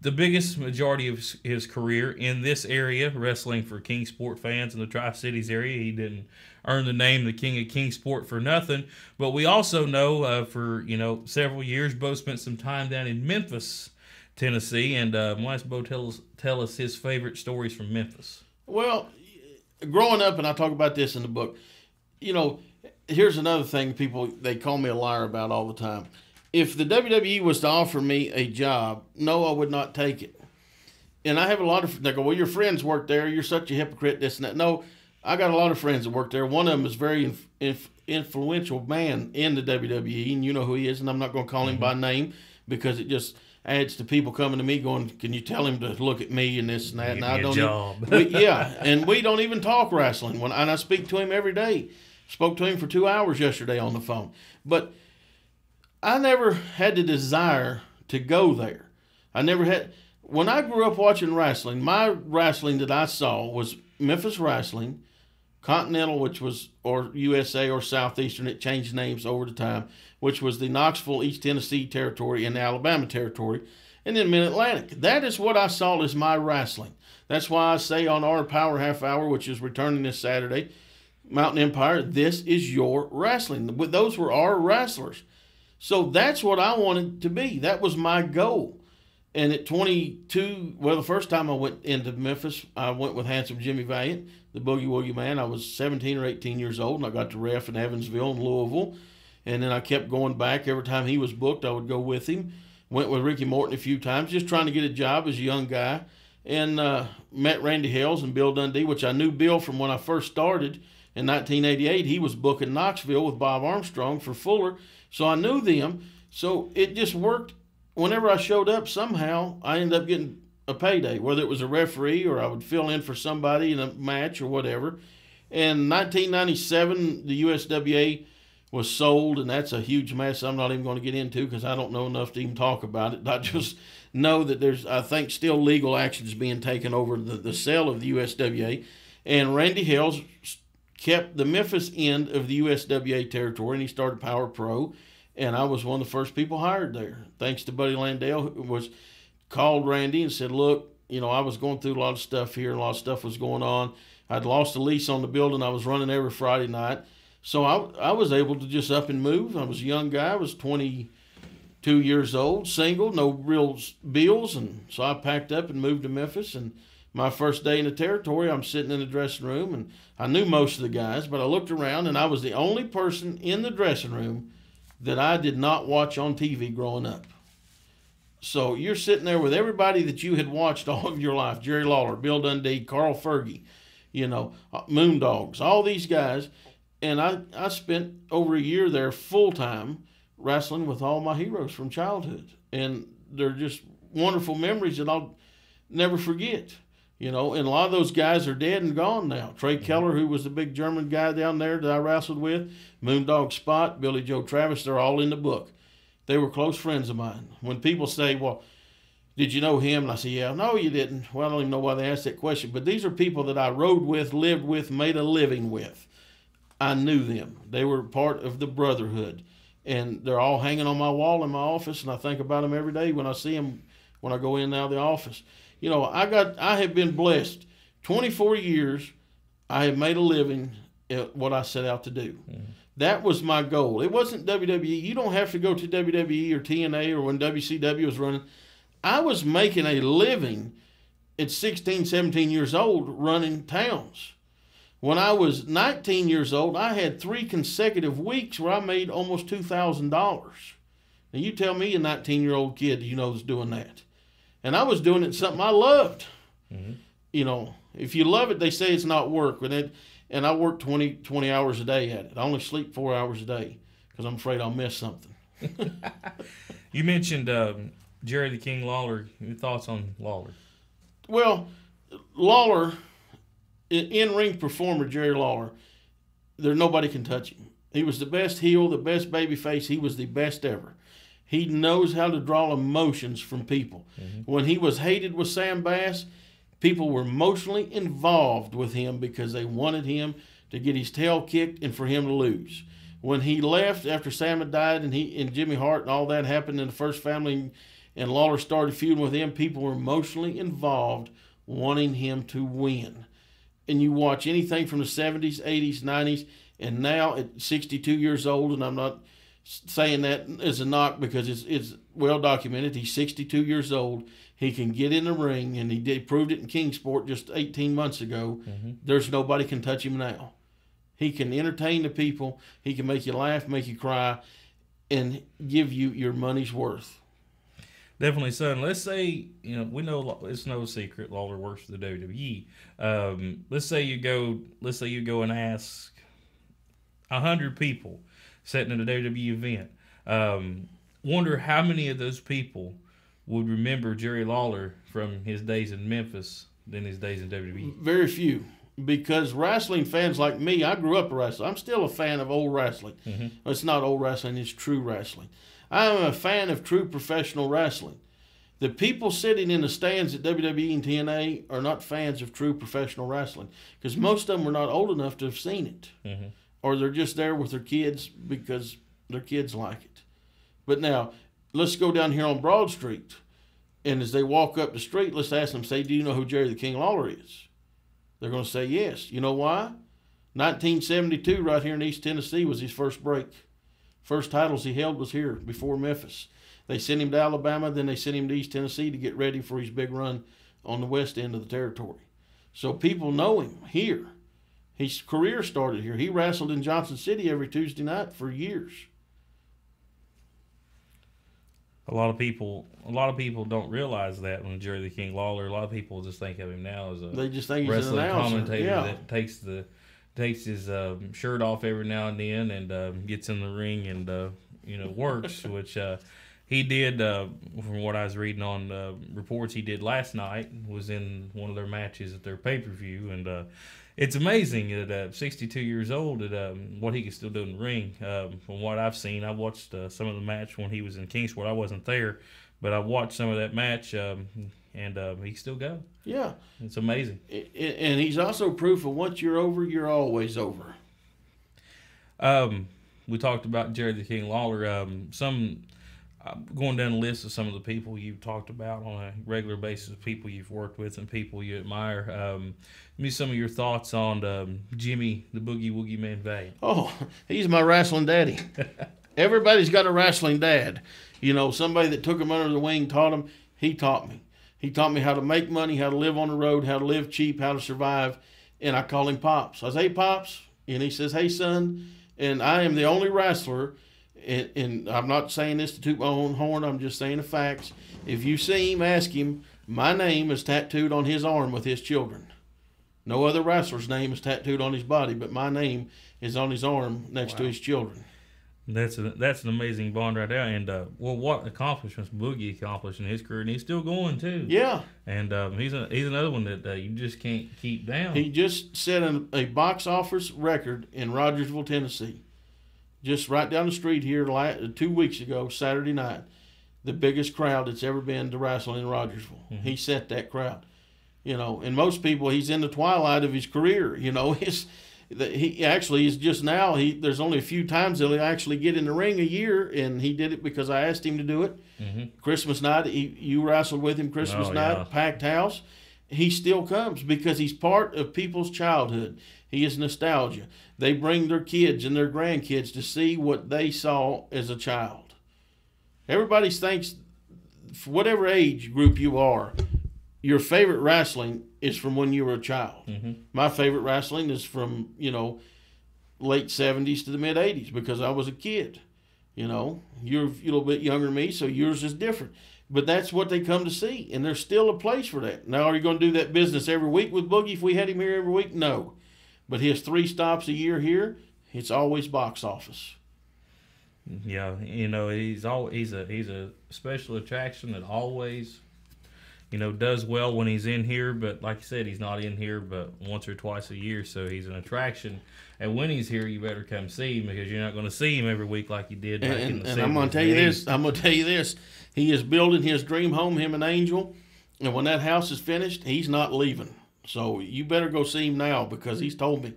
the biggest majority of his career in this area, wrestling for Kingsport fans in the Tri-Cities area. He didn't earn the name the King of Kingsport for nothing. But we also know for several years, Beau spent some time down in Memphis, Tennessee. And why does Beau tell us his favorite stories from Memphis? Well, growing up, and I talk about this in the book, here's another thing they call me a liar about all the time. If the WWE was to offer me a job, no, I would not take it. And I have a lot of, they go, well, your friends work there. You're such a hypocrite, this and that. No, I got a lot of friends that work there. One of them is a very influential man in the WWE, and you know who he is, and I'm not going to call him by name because it just adds to people coming to me going, can you tell him to look at me and this and that? Give and I me don't a job. And we don't even talk wrestling. And I speak to him every day. Spoke to him for 2 hours yesterday on the phone. But I never had the desire to go there. I never had. When I grew up watching wrestling, my wrestling that I saw was Memphis Wrestling, Continental, which was, or USA or Southeastern, it changed names over the time, which was the Knoxville, East Tennessee territory and the Alabama territory, and then Mid-Atlantic. That is what I saw as my wrestling. That's why I say on our Power Half Hour, which is returning this Saturday, Mountain Empire, this is your wrestling. Those were our wrestlers. So that's what I wanted to be. That was my goal. And at 22, well, the first time I went into Memphis, I went with Handsome Jimmy Valiant, the Boogie Woogie Man. I was 17 or 18 years old, and I got to ref in Evansville and Louisville. And then I kept going back. Every time he was booked, I would go with him. Went with Ricky Morton a few times, just trying to get a job as a young guy. And met Randy Hales and Bill Dundee, which I knew Bill from when I first started in 1988. He was booking Knoxville with Bob Armstrong for Fuller. So I knew them. So it just worked whenever I showed up, somehow I ended up getting a payday, whether it was a referee or I would fill in for somebody in a match or whatever. In 1997, the USWA was sold, and that's a huge mess I'm not even going to get into because I don't know enough to even talk about it. I just know that there's, I think, still legal actions being taken over the sale of the USWA. And Randy Hales kept the Memphis end of the USWA territory, and he started Power Pro. And I was one of the first people hired there, thanks to Buddy Landale, who was called Randy and said, look, I was going through a lot of stuff here. A lot of stuff was going on. I'd lost a lease on the building I was running every Friday night. So I was able to just up and move. I was a young guy. I was 22 years old, single, no real bills. And so I packed up and moved to Memphis. And my first day in the territory, I'm sitting in the dressing room. And I knew most of the guys, but I looked around, and I was the only person in the dressing room that I did not watch on TV growing up. So you're sitting there with everybody that you had watched all of your life, Jerry Lawler, Bill Dundee, Carl Fergie, Moondogs, all these guys. And I spent over a year there full-time wrestling with all my heroes from childhood. And they're just wonderful memories that I'll never forget. And a lot of those guys are dead and gone now. Trey Keller, who was the big German guy down there that I wrestled with, Moondog Spot, Billy Joe Travis, they're all in the book. They were close friends of mine. When people say, well, did you know him? And I say, yeah. No, you didn't. Well, I don't even know why they asked that question. But these are people that I rode with, lived with, made a living with. I knew them. They were part of the brotherhood. And they're all hanging on my wall in my office, and I think about them every day when I see them, when I go in and out of the office. I have been blessed. 24 years, I have made a living at what I set out to do. Mm-hmm. That was my goal. It wasn't WWE. You don't have to go to WWE or TNA or when WCW was running. I was making a living at 16, 17 years old running towns. When I was 19 years old, I had 3 consecutive weeks where I made almost $2,000. Now, you tell me a 19-year-old kid, was doing that. And I was doing it something I loved. Mm-hmm. If you love it, they say it's not work. And I work 20 hours a day at it. I only sleep 4 hours a day because I'm afraid I'll miss something. You mentioned Jerry the King Lawler. Your thoughts on Lawler? Well, Lawler, in-ring performer Jerry Lawler, nobody can touch him. He was the best heel, the best babyface. He was the best ever. He knows how to draw emotions from people. Mm-hmm. When he was hated with Sam Bass, people were emotionally involved with him because they wanted him to get his tail kicked and for him to lose. When he left after Sam had died and Jimmy Hart and all that happened in the First Family and Lawler started feuding with him, people were emotionally involved wanting him to win. And you watch anything from the 70s, 80s, 90s, and now at 62 years old, and I'm not saying that as a knock because it's well documented, he's 62 years old. He can get in the ring, and he proved it in Kingsport just 18 months ago. Mm-hmm. There's nobody can touch him now. He can entertain the people. He can make you laugh, make you cry, and give you your money's worth. Definitely, son. Let's say, we know it's no secret Lawler works for the WWE. Let's say you go and ask 100 people sitting in a WWE event. Wonder how many of those people would remember Jerry Lawler from his days in Memphis than his days in WWE. Very few. Because wrestling fans like me, I grew up wrestling. I'm still a fan of old wrestling. Mm-hmm. It's not old wrestling, it's true wrestling. I'm a fan of true professional wrestling. The people sitting in the stands at WWE and TNA are not fans of true professional wrestling because most of them are not old enough to have seen it. Mm-hmm. Or they're just there with their kids because their kids like it. But now, let's go down here on Broad Street. And as they walk up the street, let's ask them, say, do you know who Jerry the King Lawler is? They're going to say yes. You know why? 1972, right here in East Tennessee, was his first break. First titles he held was here before Memphis. They sent him to Alabama, then they sent him to East Tennessee to get ready for his big run on the west end of the territory. So people know him here. His career started here. He wrestled in Johnson City every Tuesday night for years. A lot of people don't realize that when Jerry the King Lawler. A lot of people just think of him now as they just think he's wrestling an announcer. Commentator yeah. that takes his shirt off every now and then and gets in the ring and works, which he did, from what I was reading on reports, he did last night, was in one of their matches at their pay-per-view, and it's amazing at 62 years old at what he can still do in the ring. From what I've seen, I watched some of the match when he was in Kingsport. I wasn't there, but I watched some of that match, and he still go. Yeah. It's amazing. And he's also proof of once you're over, you're always over. We talked about Jerry the King Lawler. Going down the list of some of the people you've talked about on a regular basis, people you've worked with and people you admire. Give me some of your thoughts on Jimmy the Boogie Woogie Man Vane. Oh, he's my wrestling daddy. Everybody's got a wrestling dad. You know, somebody that took him under the wing, taught him. He taught me. He taught me how to make money, how to live on the road, how to live cheap, how to survive. And I call him Pops. I say, "Hey, Pops." And he says, "Hey, son." And I am the only wrestler, and I'm not saying this to toot my own horn, I'm just saying the facts. If you see him, ask him. My name is tattooed on his arm with his children. No other wrestler's name is tattooed on his body, but my name is on his arm next to his children. That's an amazing bond right there. And, what accomplishments Boogie accomplished in his career, and he's still going, too. Yeah. And he's another one that you just can't keep down. He just set a box office record in Rogersville, Tennessee. Just right down the street here 2 weeks ago, Saturday night. The biggest crowd that's ever been to wrestling in Rogersville. Mm-hmm. He set that crowd. You know, and most people, he's in the twilight of his career. You know, he actually is just now. There's only a few times that he'll actually get in the ring a year, and he did it because I asked him to do it. Mm-hmm. Christmas night, you wrestled with him Christmas night, yeah. Packed house. He still comes because he's part of people's childhood. He is nostalgia. They bring their kids and their grandkids to see what they saw as a child. Everybody thinks, for whatever age group you are, your favorite wrestling is from when you were a child. Mm-hmm. My favorite wrestling is from, late 70s to the mid 80s because I was a kid. You're a little bit younger than me, so yours is different. But that's what they come to see, and there's still a place for that. Now, are you going to do that business every week with Boogie if we had him here every week? No. But his 3 stops a year here, it's always box office. Yeah, he's a special attraction that always, does well when he's in here. But like you said, he's not in here but once or twice a year, so he's an attraction. And when he's here, you better come see him because you're not going to see him every week like you did back in the 70s. And I'm going to tell you this. He is building his dream home, him and Angel, and when that house is finished, he's not leaving. So you better go see him now because he's told me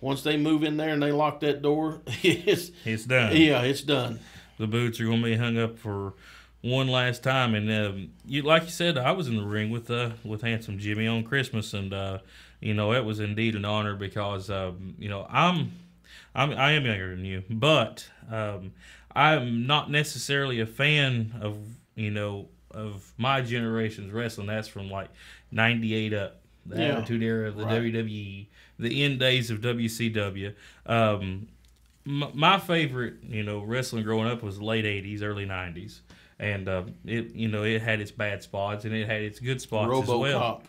once they move in there and they lock that door, it's done. Yeah, it's done. The boots are going to be hung up for one last time. And like you said, I was in the ring with Handsome Jimmy on Christmas, and it was indeed an honor because I am younger than you, but I'm not necessarily a fan of my generation's wrestling. That's from like 98 up. The Attitude Era of the WWE, the end days of WCW. My favorite, wrestling growing up was the late 80s, early 90s. And, it had its bad spots and it had its good spots as well.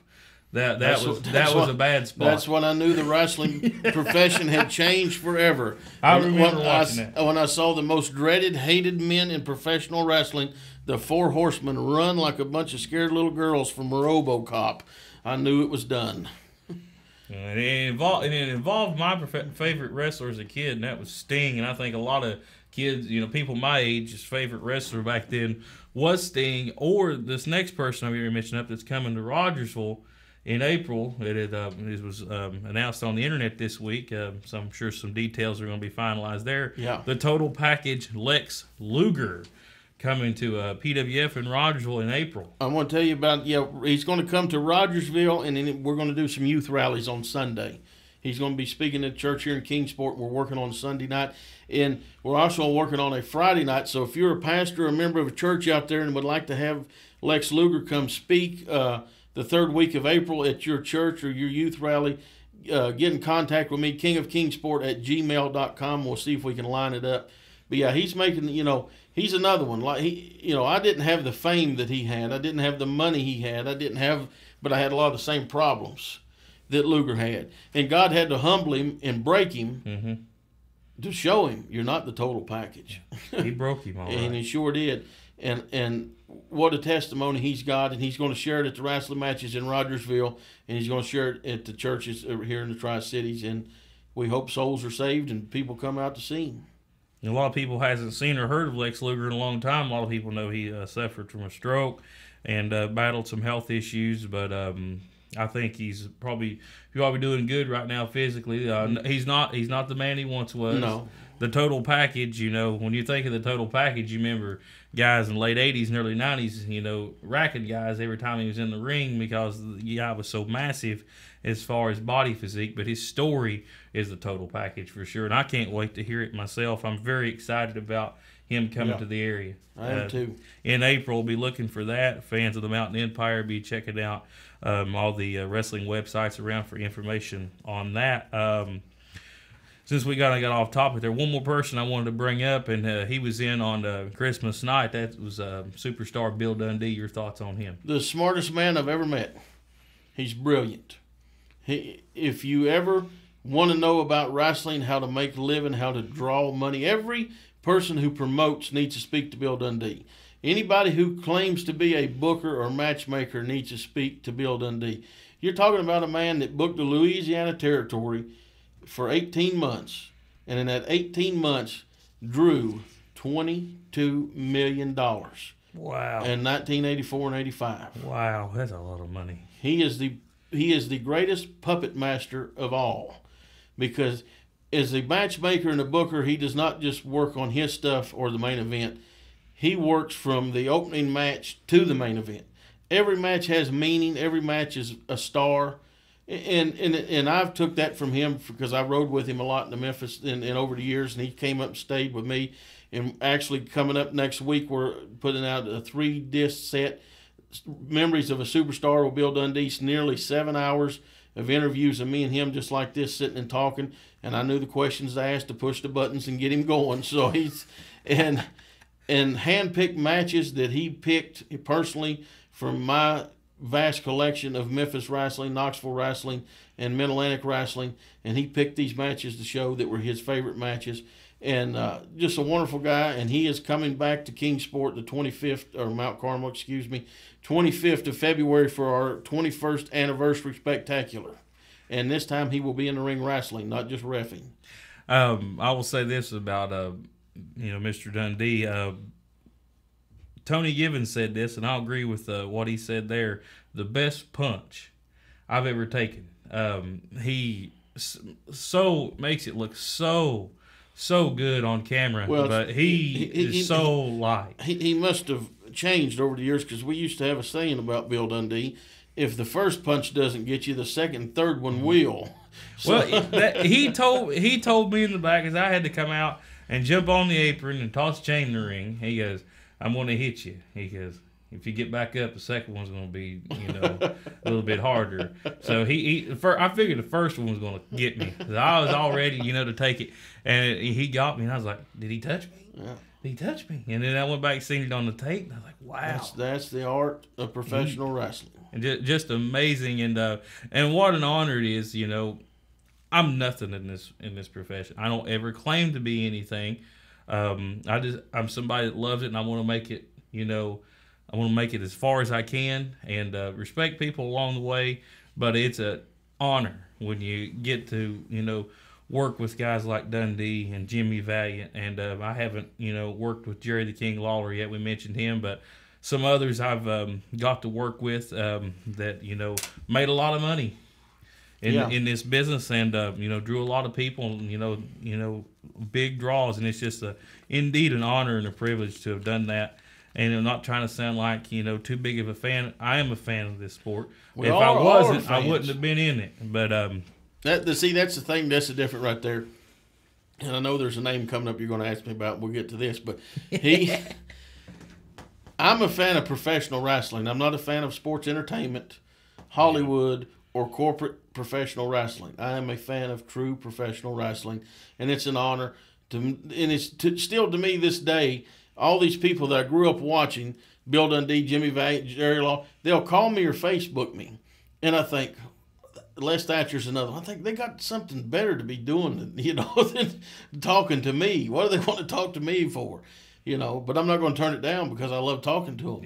That was a bad spot. That's when I knew the wrestling profession had changed forever. I remember watching that. When I saw the most dreaded, hated men in professional wrestling, the 4 Horsemen, run like a bunch of scared little girls from RoboCop. I knew it was done. And it involved my favorite wrestler as a kid, and that was Sting. And I think a lot of kids, people my age's favorite wrestler back then was Sting, or this next person I'm going to mention up that's coming to Rogersville in April. It was announced on the internet this week, so I'm sure some details are going to be finalized there. Yeah. The Total Package Lex Luger coming to PWF in Rogersville in April. I want to tell you about, he's going to come to Rogersville, and then we're going to do some youth rallies on Sunday. He's going to be speaking at church here in Kingsport. We're working on Sunday night, and we're also working on a Friday night. So if you're a pastor or a member of a church out there and would like to have Lex Luger come speak the 3rd week of April at your church or your youth rally, get in contact with me, kingofkingsport@gmail.com. We'll see if we can line it up. But yeah, he's making, he's another one. Like I didn't have the fame that he had. I didn't have the money he had. But I had a lot of the same problems that Luger had. And God had to humble him and break him to show him you're not the total package. He broke him all right. And he sure did. And what a testimony he's got, and he's going to share it at the wrestling matches in Rogersville, and he's going to share it at the churches here in the Tri-Cities, and we hope souls are saved and people come out to see him. A lot of people hasn't seen or heard of Lex Luger in a long time. A lot of people know he suffered from a stroke and battled some health issues, but I think he's probably doing good right now physically. He's not the man he once was. No. The total package, when you think of the total package, you remember guys in the late 80s and early 90s, racking guys every time he was in the ring because the guy was so massive as far as body physique. But his story is the total package for sure. And I can't wait to hear it myself. I'm very excited about him coming to the area. I am too. In April, be looking for that. Fans of the Mountain Empire, be checking out all the wrestling websites around for information on that. Since we got off topic there, one more person I wanted to bring up, and he was in on Christmas night. That was superstar Bill Dundee. Your thoughts on him? The smartest man I've ever met. He's brilliant. If you ever want to know about wrestling, how to make a living, how to draw money, every person who promotes needs to speak to Bill Dundee. Anybody who claims to be a booker or matchmaker needs to speak to Bill Dundee. You're talking about a man that booked the Louisiana Territory for 18 months, and in that 18 months drew $22 million. Wow. In 1984 and 85. Wow, that's a lot of money. He is the greatest puppet master of all, because as a matchmaker and a booker, he does not just work on his stuff or the main event. He works from the opening match to the main event. Every match has meaning. Every match is a star. And I've took that from him because I rode with him a lot in Memphis and over the years, and he came up and stayed with me. And actually coming up next week, we're putting out a 3-disc set, Memories of a Superstar with Bill Dundee. It's nearly 7 hours of interviews of me and him just like this, sitting and talking. And I knew the questions to ask to push the buttons and get him going. So he's and hand-picked matches that he picked personally from my vast collection of Memphis wrestling, Knoxville wrestling, and Mid-Atlantic wrestling, and he picked these matches to show that were his favorite matches. And just a wonderful guy, and he is coming back to Kingsport the 25th, or Mount Carmel, 25th of February for our 21st anniversary spectacular. And this time he will be in the ring wrestling, not just reffing. I will say this about Mr. Dundee. Tony Givens said this, and I'll agree with what he said there. The best punch I've ever taken. He so makes it look so good on camera, but he is so light. He must have changed over the years, because we used to have a saying about Bill Dundee: if the first punch doesn't get you, the second and third one will. So. Well, he told me in the back, as I had to come out and jump on the apron and toss chain in the ring. He goes, "I'm going to hit you." He goes, "If you get back up, the second one's going to be, a little bit harder." So I figured the first one was going to get me. I was all ready, to take it. And he got me, and I was like, "Did he touch me? Yeah. Did he touch me?" And then I went back and seen it on the tape, and I was like, "Wow." That's the art of professional wrestling. And just amazing, and what an honor it is. I'm nothing in this profession. I don't ever claim to be anything. I'm somebody that loves it, and I want to make it. I want to make it as far as I can, and respect people along the way. But it's an honor when you get to work with guys like Dundee and Jimmy Valiant, and I haven't worked with Jerry the King Lawler yet. We mentioned him, but some others I've got to work with that made a lot of money in this business, and drew a lot of people, big draws, and it's just indeed an honor and a privilege to have done that. And I'm not trying to sound like too big of a fan. I am a fan of this sport. If I wasn't, I wouldn't have been in it. But that's the thing. That's the difference right there. And I know there's a name coming up you're going to ask me about. We'll get to this, but I'm a fan of professional wrestling. I'm not a fan of sports entertainment, Hollywood, or corporate professional wrestling. I am a fan of true professional wrestling, and it's an honor still to me this day. All these people that I grew up watching, Bill Dundee, Jimmy Valiant, Jerry Law, they'll call me or Facebook me. And I think, Les Thatcher's another one. I think they got something better to be doing, than talking to me. What do they want to talk to me for? But I'm not going to turn it down because I love talking to them.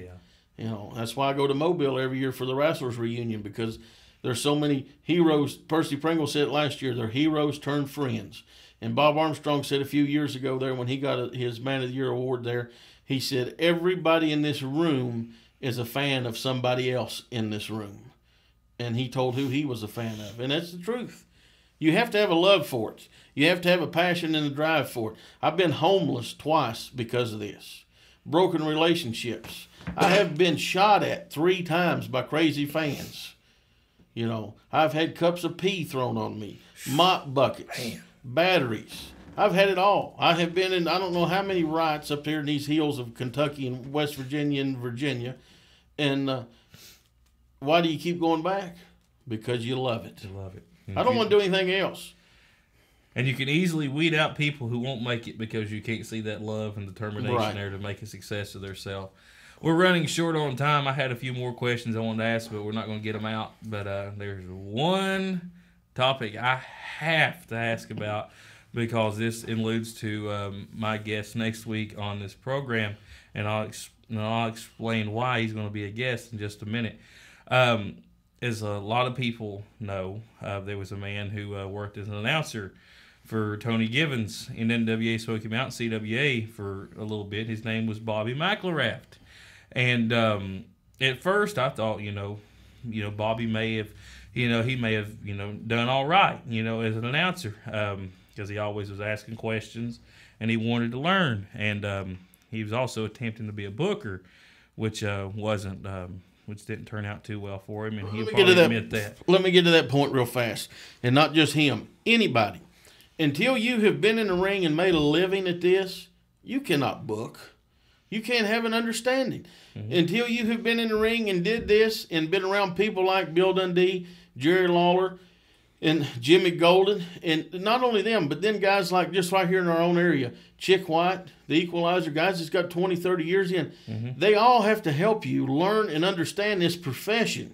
Yeah. That's why I go to Mobile every year for the Wrestlers Reunion, because there's so many heroes. Percy Pringle said it last year, they're heroes turned friends. And Bob Armstrong said a few years ago there when he got his Man of the Year award there, he said, everybody in this room is a fan of somebody else in this room. And he told who he was a fan of. And that's the truth. You have to have a love for it. You have to have a passion and a drive for it. I've been homeless twice because of this. Broken relationships. I have been shot at 3 times by crazy fans. I've had cups of pee thrown on me, mop buckets, batteries. I've had it all. I have been in I don't know how many riots up here in these hills of Kentucky and West Virginia and Virginia. And why do you keep going back? Because you love it. You love it. I don't want to do anything else. And you can easily weed out people who won't make it because you can't see that love and determination there to make a success of themselves. We're running short on time. I had a few more questions I wanted to ask, but we're not going to get them out. But there's one topic I have to ask about because this alludes to my guest next week on this program, and I'll explain why he's going to be a guest in just a minute. As a lot of people know, there was a man who worked as an announcer for Tony Givens in NWA Smoky Mountain CWA for a little bit. His name was Bobby McElraft. And at first I thought, Bobby may have, he may have, done all right, as an announcer, because he always was asking questions and he wanted to learn. And he was also attempting to be a booker, which didn't turn out too well for him, and he'll probably admit that. Let me get to that point real fast, and not just him. Anybody. Until you have been in the ring and made a living at this, you cannot book. You can't have an understanding. Mm-hmm. Until you have been in the ring and did this and been around people like Bill Dundee, Jerry Lawler, and Jimmy Golden, and not only them, but then guys like just right here in our own area, Chick White, the Equalizer, guys that's got 20, 30 years in, they all have to help you learn and understand this profession.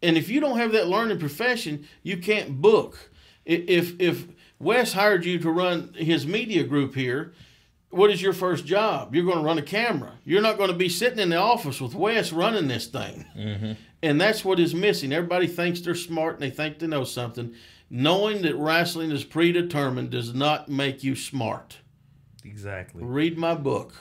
And if you don't have that learning profession, you can't book. If Wes hired you to run his media group here, what is your first job? You're going to run a camera. You're not going to be sitting in the office with Wes running this thing. Mm-hmm. And that's what is missing. Everybody thinks they're smart and they think they know something. Knowing that wrestling is predetermined does not make you smart. Exactly. Read my book.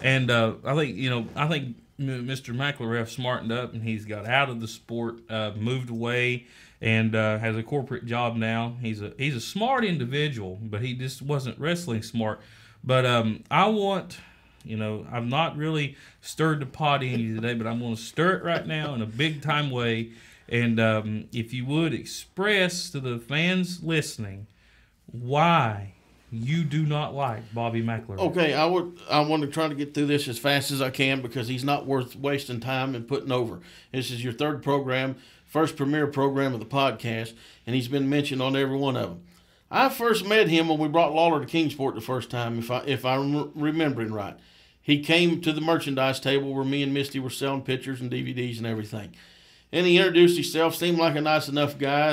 And I think Mr. McElrath smartened up and he's got out of the sport, moved away, and has a corporate job now. He's a smart individual, but he just wasn't wrestling smart. But I want, I've not really stirred the pot in you today, but I'm going to stir it right now in a big time way. And if you would express to the fans listening why you do not like Bobby McElrath. Okay, I want to try to get through this as fast as I can because he's not worth wasting time and putting over. This is your third program, first premiere program of the podcast, and he's been mentioned on every one of them. I first met him when we brought Lawler to Kingsport the first time, if I'm remembering right. He came to the merchandise table where me and Misty were selling pictures and DVDs and everything. And he introduced himself, seemed like a nice enough guy,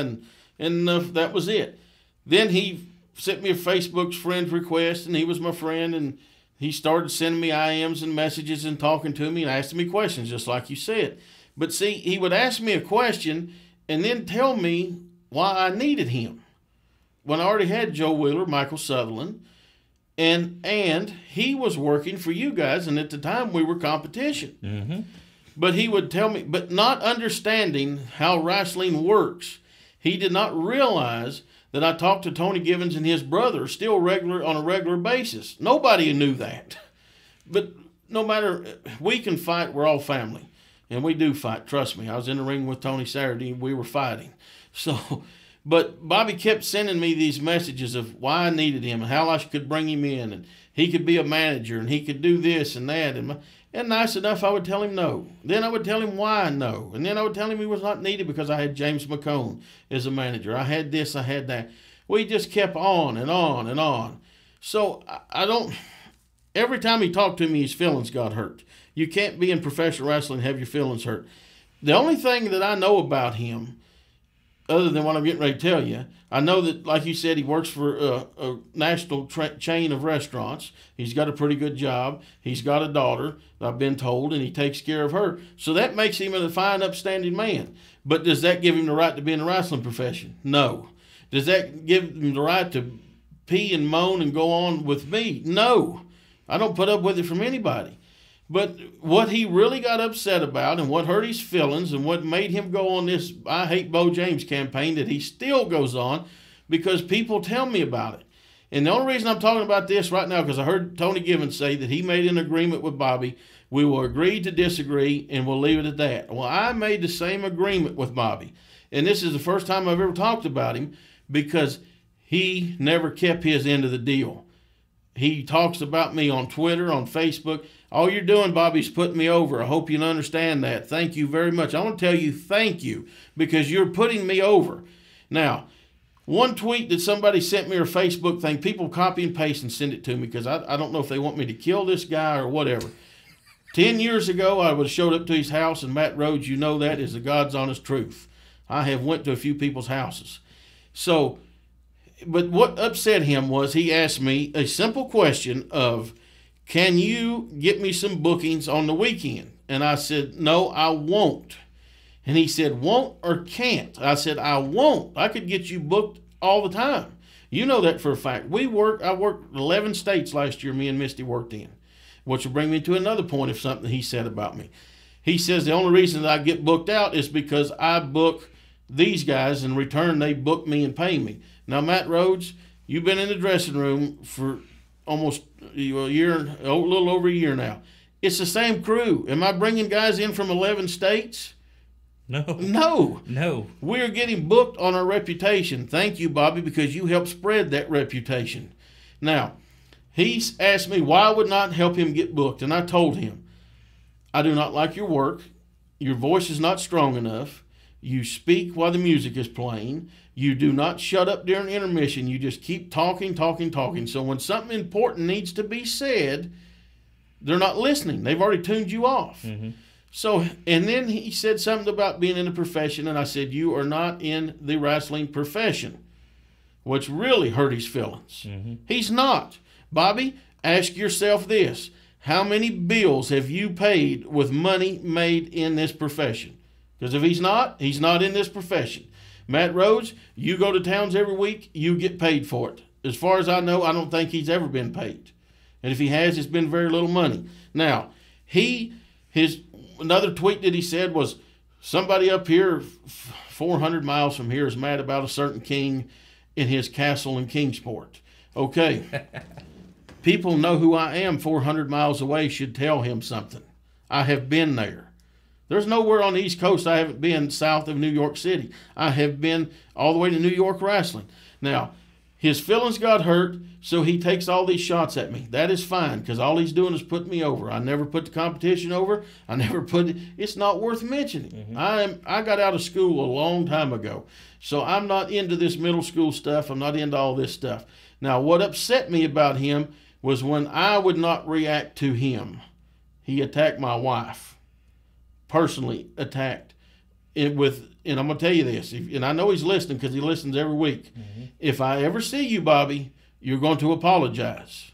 and that was it. Then he sent me a Facebook friend request, and he was my friend, and he started sending me IMs and messages and talking to me and asking me questions, just like you said. But see, he would ask me a question and then tell me why I needed him. When I already had Joe Wheeler, Michael Sutherland, and he was working for you guys, and at the time we were competition. Mm-hmm. But he would tell me, but not understanding how wrestling works, he did not realize that I talked to Tony Givens and his brother still on a regular basis. Nobody knew that. But no matter, we can fight, we're all family. And we do fight, trust me. I was in the ring with Tony Saturday, we were fighting. But Bobby kept sending me these messages of why I needed him and how I could bring him in, and he could be a manager and he could do this and that. And nice enough, I would tell him no. Then I would tell him why no. And then I would tell him he was not needed because I had James McCone as a manager. I had this, I had that. We just kept on and on and on. So every time he talked to me, his feelings got hurt. You can't be in professional wrestling and have your feelings hurt. The only thing that I know about him, other than what I'm getting ready to tell you. I know that, like you said, he works for a national chain of restaurants. He's got a pretty good job. He's got a daughter, I've been told, and he takes care of her. So that makes him a fine, upstanding man. But does that give him the right to be in the wrestling profession? No. Does that give him the right to pee and moan and go on with me? No. I don't put up with it from anybody. But what he really got upset about and what hurt his feelings and what made him go on this I Hate Beau James campaign that he still goes on, because people tell me about it. And the only reason I'm talking about this right now, because I heard Tony Givens say that he made an agreement with Bobby. We will agree to disagree, and we'll leave it at that. Well, I made the same agreement with Bobby. And this is the first time I've ever talked about him, because he never kept his end of the deal. He talks about me on Twitter, on Facebook. All you're doing, Bobby, is putting me over. I hope you understand that. Thank you very much. I want to tell you thank you, because you're putting me over. Now, one tweet that somebody sent me, or Facebook thing, people copy and paste and send it to me, because I don't know if they want me to kill this guy or whatever. 10 years ago, I would have showed up to his house, and Matt Rhodes, you know that is the God's honest truth. I have went to a few people's houses. So, but what upset him was he asked me a simple question of, can you get me some bookings on the weekend? And I said, no, I won't. And he said, won't or can't? I said, I won't. I could get you booked all the time. You know that for a fact. I worked 11 states last year, me and Misty worked in, which will bring me to another point of something he said about me. He says the only reason that I get booked out is because I book these guys, in return they book me and pay me. Now, Matt Rhodes, you've been in the dressing room for almost a little over a year now. It's the same crew. Am I bringing guys in from 11 states? No. We're getting booked on our reputation. Thank you, Bobby, because you helped spread that reputation. Now, he's asked me why I would not help him get booked, and I told him, I do not like your work. Your voice is not strong enough. You speak while the music is playing. You do not shut up during intermission. You just keep talking. So when something important needs to be said, they're not listening. They've already tuned you off. Mm-hmm. So, and then he said something about being in the profession, and I said, you are not in the wrestling profession, which really hurt his feelings. Mm-hmm. He's not. Bobby, ask yourself this. How many bills have you paid with money made in this profession? Because if he's not in this profession. Matt Rhodes, you go to towns every week, you get paid for it. As far as I know, I don't think he's ever been paid. And if he has, it's been very little money. Now, another tweet that he said was, somebody up here 400 miles from here is mad about a certain king in his castle in Kingsport. Okay. People know who I am 400 miles away should tell him something. I have been there. There's nowhere on the East Coast I haven't been south of New York City. I have been all the way to New York wrestling. Now, his feelings got hurt, so he takes all these shots at me. That is fine, because all he's doing is putting me over. I never put the competition over. It's not worth mentioning. Mm-hmm. I got out of school a long time ago, so I'm not into this middle school stuff. I'm not into all this stuff. Now, what upset me about him was when I would not react to him. He attacked my wife. Personally attacked it with, and I'm going to tell you this, and I know he's listening because he listens every week. Mm-hmm. If I ever see you, Bobby, you're going to apologize.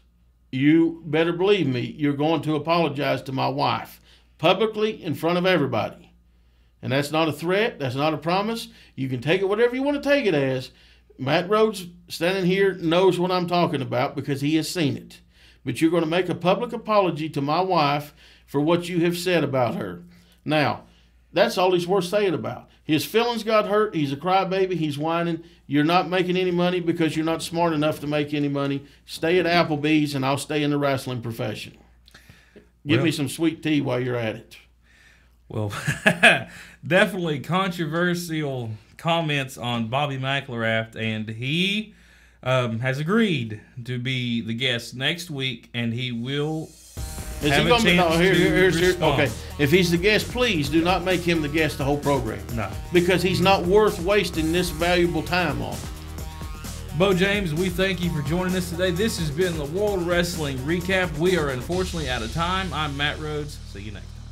You better believe me, you're going to apologize to my wife publicly in front of everybody. And that's not a threat. That's not a promise. You can take it whatever you want to take it as. Matt Rhodes standing here knows what I'm talking about because he has seen it. But you're going to make a public apology to my wife for what you have said about her. Now, that's all he's worth saying about. His feelings got hurt. He's a crybaby. He's whining. You're not making any money because you're not smart enough to make any money. Stay at Applebee's, and I'll stay in the wrestling profession. Give me some sweet tea while you're at it. Well, definitely controversial comments on Bobby McElrath, and he has agreed to be the guest next week, and he will... Is he going to be? No, here's okay. If he's the guest, please do not make him the guest the whole program. No. Because he's not worth wasting this valuable time on. Beau James, we thank you for joining us today. This has been the World Wrestling Recap. We are unfortunately out of time. I'm Matt Rhodes. See you next time.